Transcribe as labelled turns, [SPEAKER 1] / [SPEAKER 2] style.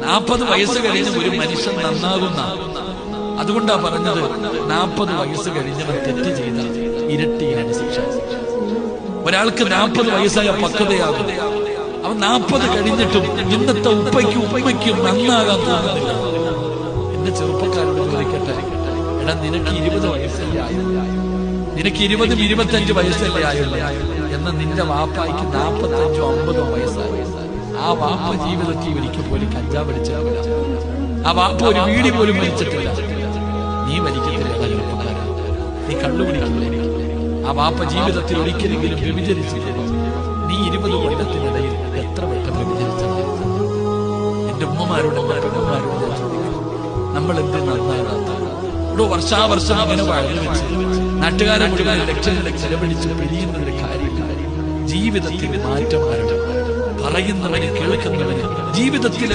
[SPEAKER 1] 40 വയസ്സ് കഴിഞ്ഞ് ഒരു മനുഷ്യൻ നന്നാകുന്ന. അതുകൊണ്ടാ പറഞ്ഞത് 40 വയസ്സ് കഴിഞ്ഞവൻ തെറ്റ് ചെയ്ത ഇരട്ടിയാണ് ശിക്ഷ. ഒരാൾക്ക് 40 വയസ്സായ പക്വതയാകും. അവൻ 40 കഴിഞ്ഞിട്ടും ഇന്നത്തെ ഉപ്പയ്ക്കും നന്നാകാൻ തോന്നുന്നില്ല. എന്റെ ചെറുപ്പക്കാരോട് ചോദിക്കട്ടെ, എടാ നിനക്ക് 20 വയസ്സല്ലേ ആയുള്ളൂ, നിനക്ക് 20, 25 വയസ്സല്ലേ ആയുള്ളൂ, എന്നാൽ നിന്റെ വാപ്പായ്ക്ക് 45, 50 വയസ്സായി. ആ വാപ്പ ജീവിതത്തിൽ ഒരിക്കൽ പോലും കഞ്ചാവ് അടിച്ചിട്ടില്ല. ആ വാപ്പ ഒരു വീടി പോലും വലിച്ചിട്ടില്ല. നീ വലിക്കത്തില്ല ചെറുപ്പക്കാരാ, നീ കള്ളു കുടിക്കില്ല. ആ വാപ്പ ജീവിതത്തിൽ ഒരിക്കലെങ്കിലും വ്യഭിചരിച്ചിട്ടില്ല. നീ 20 കൊല്ലത്തിനിടയിൽ എത്ര വട്ടം വ്യഭിചരിച്ചത്? എന്റെ ഉമ്മമാരോട് പെണ്ണുമാരോട് ഞാൻ ചോദിക്കും, നമ്മൾ എന്ത് നന്നാകാത്ത? ഇവിടെ വർഷാവർഷം അങ്ങനെ വഴങ്ങി വെച്ച് നാട്ടുകാരെ മുഴുവൻ ലക്ഷങ്ങളെ ചെലവഴിച്ച് പിരിയുന്നതിന് കാര്യമില്ല. ജീവിതത്തിൽ മാറ്റം വരണം. പറയുന്നവന് കേൾക്കുന്നവന് ജീവിതത്തിൽ